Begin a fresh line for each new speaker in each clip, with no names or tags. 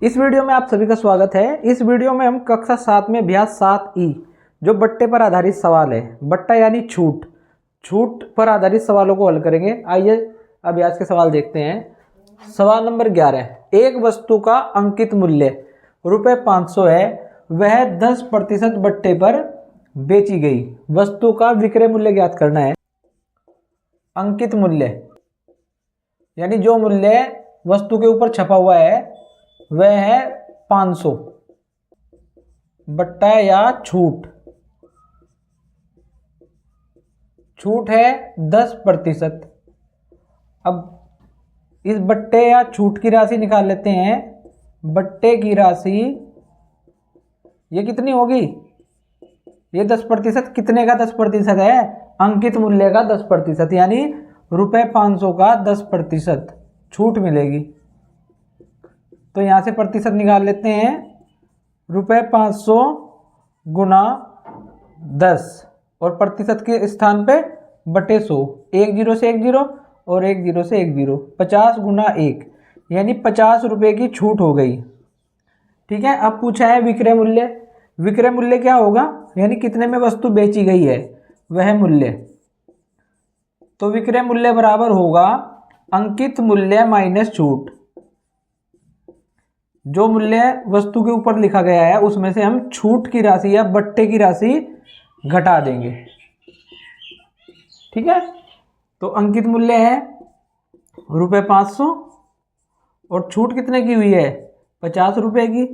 इस वीडियो में आप सभी का स्वागत है। इस वीडियो में हम कक्षा 7 में अभ्यास 7E जो बट्टे पर आधारित सवाल है, बट्टा यानी छूट, छूट पर आधारित सवालों को हल करेंगे। आइए अभ्यास के सवाल देखते हैं। सवाल नंबर 11, एक वस्तु का अंकित मूल्य ₹500 है, वह 10% बट्टे पर बेची गई। वस्तु का विक्रय मूल्य ज्ञात करना है। अंकित मूल्य यानी जो मूल्य वस्तु के ऊपर छपा हुआ है वह है 500। बट्टा या छूट, छूट है 10%। अब इस बट्टे या छूट की राशि निकाल लेते हैं। बट्टे की राशि ये कितनी होगी? ये 10% कितने का 10% है? अंकित मूल्य का 10%, यानी ₹500 का 10% छूट मिलेगी। तो यहाँ से प्रतिशत निकाल लेते हैं। ₹500 गुना 10 और प्रतिशत के स्थान पे बटे 100, 1 0 से 1 0 और 1 0 से 1 0, 50 गुना 1 यानी ₹50 की छूट हो गई। ठीक है। अब पूछा है विक्रय मूल्य। विक्रय मूल्य क्या होगा? यानी कितने में वस्तु बेची गई है वह मूल्य। तो विक्रय मूल्य बराबर होगा अंकित मूल्य माइनस छूट। जो मूल्य वस्तु के ऊपर लिखा गया है उसमें से हम छूट की राशि या बट्टे की राशि घटा देंगे। ठीक है। तो अंकित मूल्य है ₹500 और छूट कितने की हुई है? ₹50 की।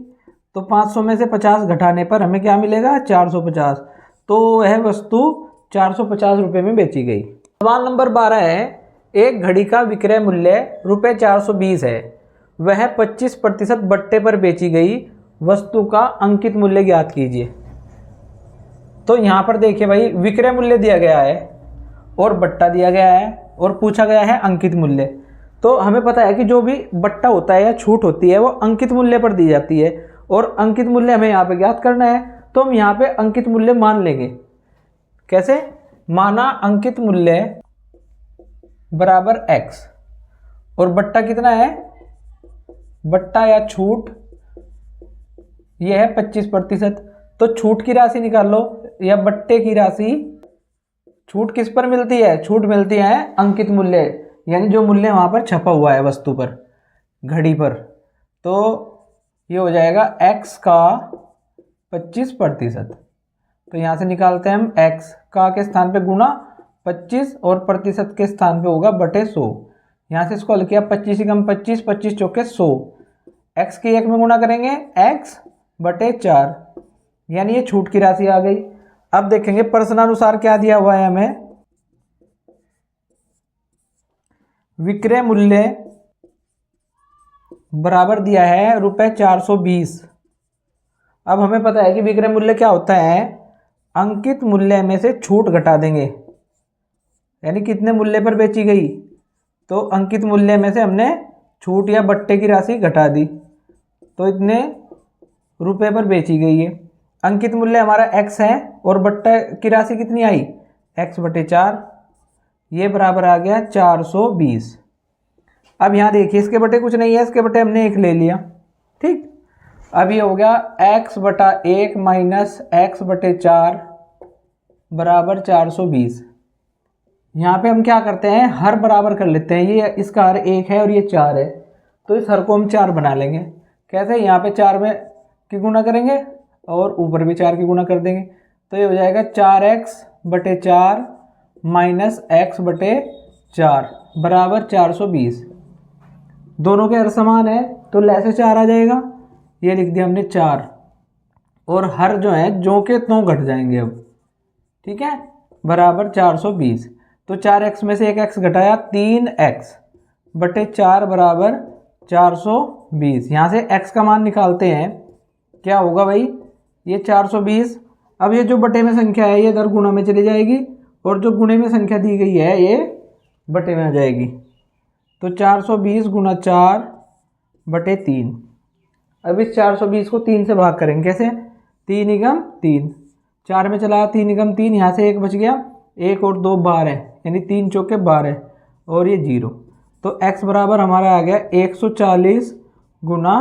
तो 500 में से 50 घटाने पर हमें क्या मिलेगा? 450। तो वह वस्तु ₹450 में बेची गई। सवाल नंबर 12 है, एक घड़ी का विक्रय मूल्य ₹420 है, वह 25% बट्टे पर बेची गई। वस्तु का अंकित मूल्य ज्ञात कीजिए। तो यहाँ पर देखिए भाई, विक्रय मूल्य दिया गया है और बट्टा दिया गया है और पूछा गया है अंकित मूल्य। तो हमें पता है कि जो भी बट्टा होता है या छूट होती है वो अंकित मूल्य पर दी जाती है और अंकित मूल्य हमें यहाँ पे ज्ञात करना है। तो हम यहाँ पे अंकित मूल्य मान लेंगे। कैसे माना? अंकित मूल्य बराबर x और बट्टा कितना है? बट्टा या छूट यह है 25%। तो छूट की राशि निकाल लो या बट्टे की राशि। छूट किस पर मिलती है? छूट मिलती है अंकित मूल्य, यानी जो मूल्य वहां पर छपा हुआ है वस्तु पर, घड़ी पर। तो ये हो जाएगा x का 25%। तो यहां से निकालते हैं हम x का के स्थान पे गुना 25 और प्रतिशत के स्थान पे होगा बटे 100। यहाँ से इसको हल किया, 25 ही कम 25, 25 चौके 100। x की 1 में गुणा करेंगे x बटे 4, यानी ये छूट की राशि आ गई। अब देखेंगे प्रश्नानुसार क्या दिया हुआ है हमें। विक्रय मूल्य बराबर दिया है ₹420। अब हमें पता है कि विक्रय मूल्य क्या होता है? अंकित मूल्य में से छूट घटा देंगे, यानी कितने मूल्य पर बेची गई। तो अंकित मूल्य में से हमने छूट या बट्टे की राशि घटा दी, तो इतने रुपए पर बेची गई है। अंकित मूल्य हमारा x है और बट्टे की राशि कितनी आई? x बटे 4। ये बराबर आ गया 420। अब यहाँ देखिए, इसके बटे कुछ नहीं है, इसके बटे हमने 1 ले लिया। ठीक। अब ये हो गया x बटा 1 माइनस x बटे 4 बराबर 420। यहाँ पे हम क्या करते हैं? हर बराबर कर लेते हैं। ये इसका हर 1 है और ये 4 है, तो इस हर को हम 4 बना लेंगे। कैसे? यहाँ पे 4 में की गुणा करेंगे और ऊपर भी 4 की गुणा कर देंगे। तो ये हो जाएगा 4x बटे 4 माइनस x बटे 4 बराबर 420। दोनों के हर समान है तो ले से 4 आ जाएगा। ये लिख दिया हमने 4 और हर जो है जो के त्यों घट जाएंगे अब। ठीक है, बराबर 420। तो 4x में से 1x घटाया, 3x बटे 4 बराबर 420। यहाँ से x का मान निकालते हैं। क्या होगा भाई? ये 420। अब ये जो बटे में संख्या है ये इधर गुणा में चली जाएगी और जो गुणे में संख्या दी गई है ये बटे में आ जाएगी। तो 420 गुना 4 बटे 3। अब इस 420 को 3 से भाग करेंगे। कैसे? 3 एकम 3, 4 में चला 3 एकम 3, यहाँ से 1 बच गया, 1 और 2 12, यानी 3 चौके 12 और ये 0। तो x बराबर हमारा आ गया 140 गुना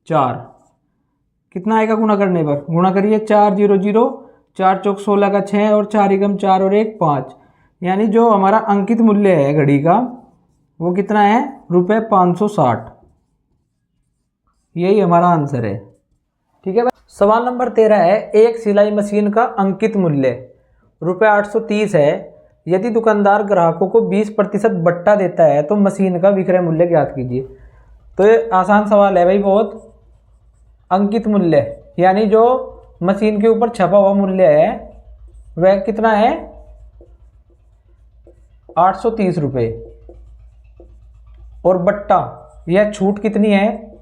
4, कितना आएगा गुणा करने पर? गुणा करिए, 4 0 0, 4 चौक 16 का 6 और 4 एकम 4 और 1 5, यानी जो हमारा अंकित मूल्य है घड़ी का वो कितना है? ₹560। यही हमारा आंसर है। ठीक है भाई। सवाल नंबर 13 है, एक सिलाई मशीन का अंकित मूल्य ₹830 है। यदि दुकानदार ग्राहकों को 20% बट्टा देता है तो मशीन का विक्रय मूल्य ज्ञात कीजिए। तो ये आसान सवाल है भाई बहुत। अंकित मूल्य यानी जो मशीन के ऊपर छपा हुआ मूल्य है वह कितना है? ₹830। और बट्टा, यह छूट कितनी है?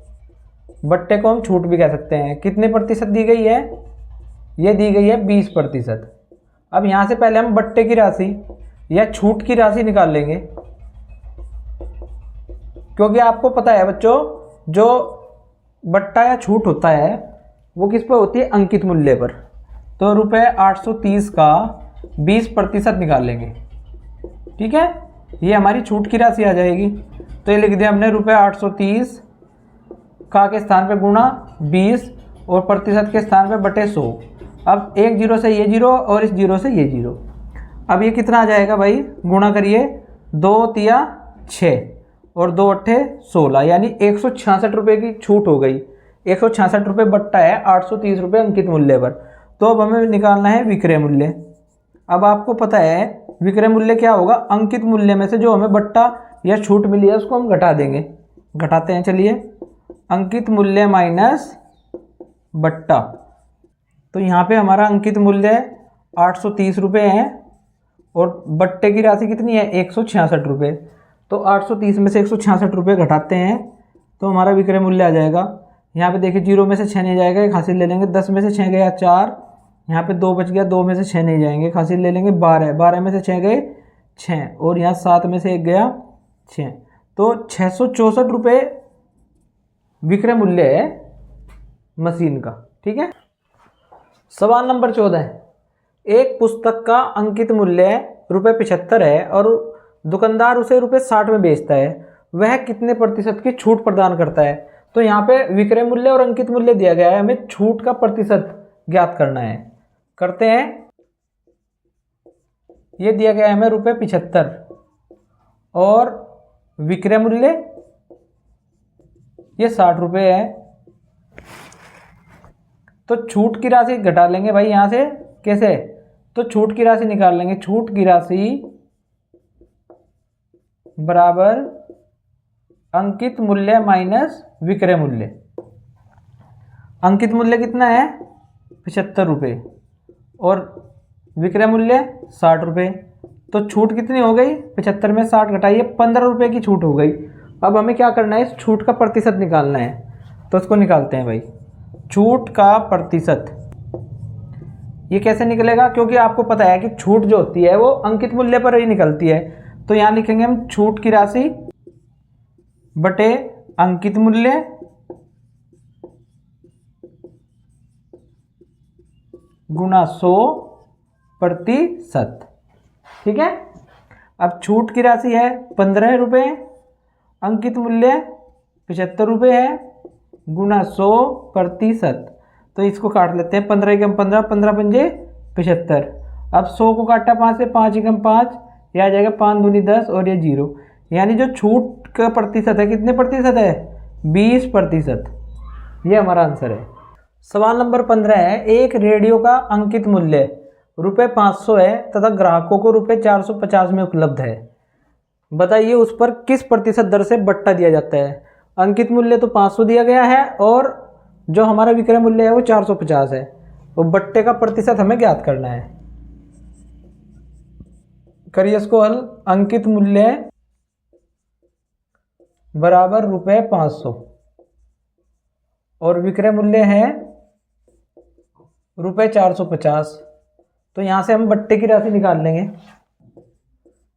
बट्टे को हम छूट भी कह सकते हैं। कितने प्रतिशत दी गई है? यह दी गई है 20%। अब यहाँ से पहले हम बट्टे की राशि या छूट की राशि निकाल लेंगे, क्योंकि आपको पता है बच्चों जो बट्टा या छूट होता है वो किस पर होती है? अंकित मूल्य पर। तो ₹830 का 20% निकाल लेंगे। ठीक है, ये हमारी छूट की राशि आ जाएगी। तो ये लिख दिया हमने, ₹830 का के स्थान पे गुणा 20 और प्रतिशत के स्थान पे बटे 100। अब एक जीरो से ये जीरो और इस जीरो से ये जीरो। अब ये कितना आ जाएगा भाई? गुणा करिए, 2 तिया 6 और 2 अट्ठे 16, यानी ₹166 की छूट हो गई। ₹166 बट्टा है, ₹830 अंकित मूल्य पर। तो अब हमें निकालना है विक्रय मूल्य। अब आपको पता है विक्रय मूल्य क्या होगा? अंकित मूल्य में से जो हमें बट्टा या छूट मिली है उसको हम घटा देंगे। घटाते हैं, चलिए। अंकित मूल्य माइनस बट्टा। तो यहाँ पे हमारा अंकित मूल्य ₹830 है और बट्टे की राशि कितनी है? ₹166। तो 830 में से ₹166 घटाते हैं तो हमारा विक्रय मूल्य आ जाएगा। यहाँ पे देखिए 0 में से 6 नहीं जाएगा, एक हासिल ले लेंगे। 10 में से 6 गया 4, यहाँ पे 2 बच गया, 2 में से 6 नहीं जाएंगे, एक हासिल ले लेंगे। 12 में से 6 गए 6 और यहाँ 7 में से 1 गया 6। तो ₹664 विक्रय मूल्य है मशीन का। ठीक है। सवाल नंबर 14 है, एक पुस्तक का अंकित मूल्य ₹75 है और दुकानदार उसे ₹60 में बेचता है, वह कितने प्रतिशत की छूट प्रदान करता है? तो यहाँ पे विक्रय मूल्य और अंकित मूल्य दिया गया है, हमें छूट का प्रतिशत ज्ञात करना है। करते हैं। ये दिया गया है हमें ₹75 और विक्रय मूल्य ये ₹60 है। तो छूट की राशि घटा लेंगे भाई यहाँ से। कैसे? तो छूट की राशि निकाल लेंगे। छूट की राशि बराबर अंकित मूल्य माइनस विक्रय मूल्य। अंकित मूल्य कितना है? ₹75 और विक्रय मूल्य ₹60। तो छूट कितनी हो गई? 75 में 60 घटाइए, ₹15 की छूट हो गई। अब हमें क्या करना है? इस छूट का प्रतिशत निकालना है। तो उसको निकालते हैं भाई। छूट का प्रतिशत ये कैसे निकलेगा? क्योंकि आपको पता है कि छूट जो होती है वो अंकित मूल्य पर ही निकलती है। तो यहाँ लिखेंगे हम छूट की राशि बटे अंकित मूल्य गुणा 100%। ठीक है। अब छूट की राशि है ₹15, अंकित मूल्य ₹75 है गुणा 100%। तो इसको काट लेते हैं। 15 एकम 15, 15 पंजे 75। अब 100 को काटा 5 से, 5 एकम 5, यह आ जाएगा 5 दूनी 10 और ये 0। यानी जो छूट का प्रतिशत है कितने प्रतिशत है? 20%। ये हमारा आंसर है। सवाल नंबर 15 है, एक रेडियो का अंकित मूल्य ₹500 है तथा ग्राहकों को ₹450 में उपलब्ध है। बताइए उस पर किस प्रतिशत दर से बट्टा दिया जाता है? अंकित मूल्य तो 500 दिया गया है और जो हमारा विक्रय मूल्य है वो 450 है। तो बट्टे का प्रतिशत हमें ज्ञात करना है। करिए इसको हल। अंकित मूल्य बराबर ₹500 और विक्रय मूल्य है ₹450। तो यहाँ से हम बट्टे की राशि निकाल लेंगे,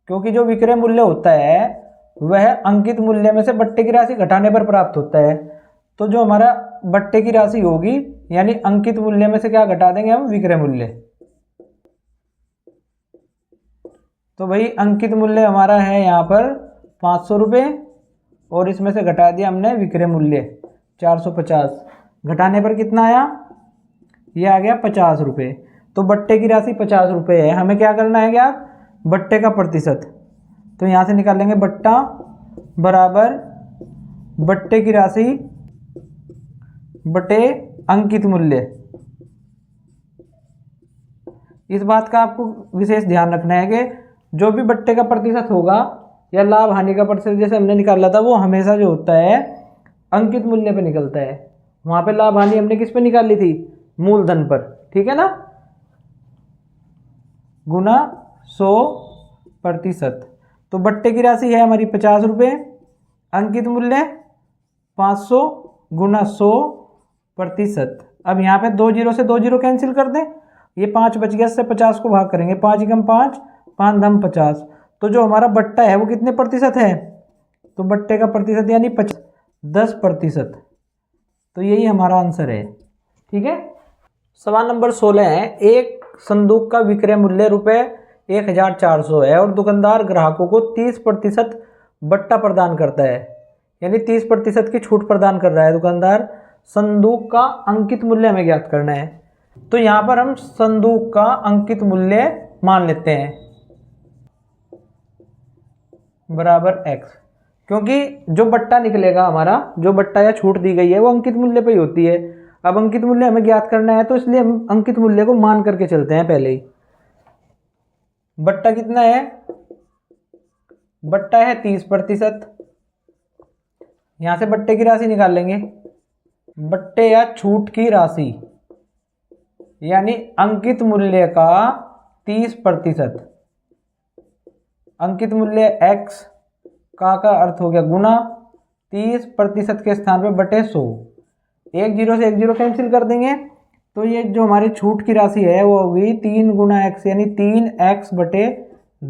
क्योंकि जो विक्रय मूल्य होता है वह अंकित मूल्य में से बट्टे की राशि घटाने पर प्राप्त होता है। तो जो हमारा बट्टे की राशि होगी यानी अंकित मूल्य में से क्या घटा देंगे हम? विक्रय मूल्य। तो भाई अंकित मूल्य हमारा है यहाँ पर ₹500 और इसमें से घटा दिया हमने विक्रय मूल्य। 450 घटाने पर कितना आया, ये आ गया 50 रुपये। तो बट्टे की राशि 50 रुपये है। हमें क्या करना है, क्या बट्टे का प्रतिशत। तो यहाँ से निकालेंगे बट्टा बराबर बट्टे की राशि बटे अंकित मूल्य। इस बात का आपको विशेष ध्यान रखना है कि जो भी बट्टे का प्रतिशत होगा या लाभ हानि का प्रतिशत जैसे हमने निकाला था, वो हमेशा जो होता है अंकित मूल्य पे निकलता है। वहाँ पे लाभ हानि हमने किस पे निकाली थी, मूलधन पर, ठीक है ना, गुना 100%। तो बट्टे की राशि है हमारी 50 रुपये, अंकित मूल्य 500 गुना 100%। अब यहाँ पे 2 जीरो से 2 जीरो कैंसिल कर दें, ये 5 बच गया, इससे 50 को भाग करेंगे, 5 एकम 5, 5 धम 50। तो जो हमारा बट्टा है वो कितने प्रतिशत है, तो बट्टे का प्रतिशत यानी 10%। तो यही हमारा आंसर है, ठीक है। सवाल नंबर 16 है, एक संदूक का विक्रय मूल्य ₹1400 है और दुकानदार ग्राहकों को 30% बट्टा प्रदान करता है, यानी 30% की छूट प्रदान कर रहा है दुकानदार। संदूक का अंकित मूल्य हमें ज्ञात करना है। तो यहाँ पर हम संदूक का अंकित मूल्य मान लेते हैं बराबर x, क्योंकि जो बट्टा निकलेगा हमारा, जो बट्टा या छूट दी गई है वो अंकित मूल्य पे ही होती है। अब अंकित मूल्य हमें ज्ञात करना है, तो इसलिए हम अंकित मूल्य को मान करके चलते हैं पहले ही। बट्टा कितना है, बट्टा है 30%। यहां से बट्टे की राशि निकाल लेंगे, बट्टे या छूट की राशि यानी अंकित मूल्य का 30%। अंकित मूल्य x का अर्थ हो गया गुना 30% के स्थान पे बटे 100। 1 जीरो से 1 जीरो कैंसिल कर देंगे, तो ये जो हमारी छूट की राशि है वो होगी 3 गुना x यानी 3x बटे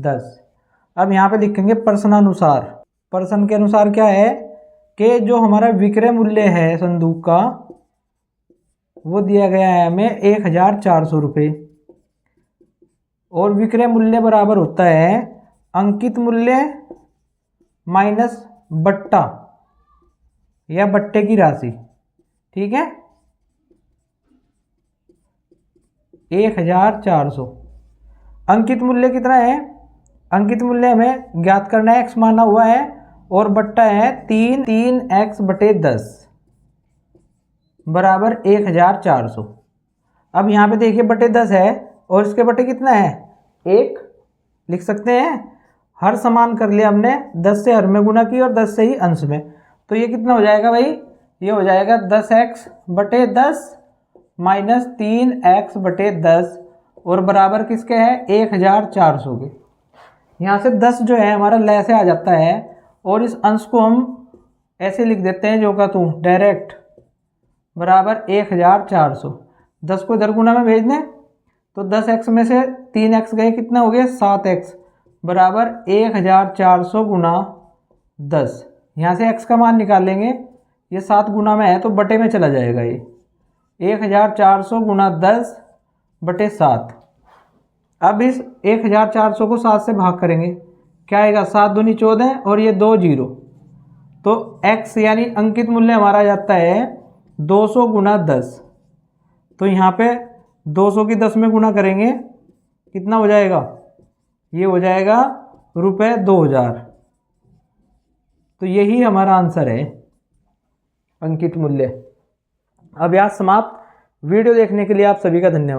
10। अब यहाँ पे लिखेंगे प्रश्नानुसार। प्रश्न के अनुसार क्या है कि जो हमारा विक्रय मूल्य है संदूक का वो दिया गया है हमें 1400 रुपये, और विक्रय मूल्य बराबर होता है अंकित मूल्य माइनस बट्टा या बट्टे की राशि, ठीक है, 1400। अंकित मूल्य कितना है, अंकित मूल्य हमें ज्ञात करना है, x माना हुआ है और बट्टा है 3x बटे 10 बराबर 1400। अब यहाँ पे देखिए बटे 10 है और इसके बटे कितना है 1, लिख सकते हैं। हर समान कर लिया हमने, 10 से हर में गुना की और 10 से ही अंश में। तो ये कितना हो जाएगा भाई, ये हो जाएगा 10x बटे 10 माइनस 3x बटे 10 और बराबर किसके है 1400 के। यहाँ से 10 जो है हमारा लय से आ जाता है और इस अंश को हम ऐसे लिख देते हैं जो का तू डायरेक्ट बराबर 1400। 10 को इधर गुना में भेज दें तो 10x में से 3x गए, कितना हो गया 7x बराबर 1400 गुना 10। यहाँ से x का मान निकालेंगे, ये 7 गुना में है तो बटे में चला जाएगा, ये 1400 गुना 10 बटे 7। अब इस 1400 को 7 से भाग करेंगे, क्या आएगा 7 दूनी 14 और ये 2 जीरो, तो x यानी अंकित मूल्य हमारा जाता है 200 गुना 10। तो यहाँ पे 200 की 10 में गुना करेंगे, कितना हो जाएगा, ये हो जाएगा ₹2000। तो यही हमारा आंसर है अंकित मूल्य। अभ्यास समाप्त। वीडियो देखने के लिए आप सभी का धन्यवाद।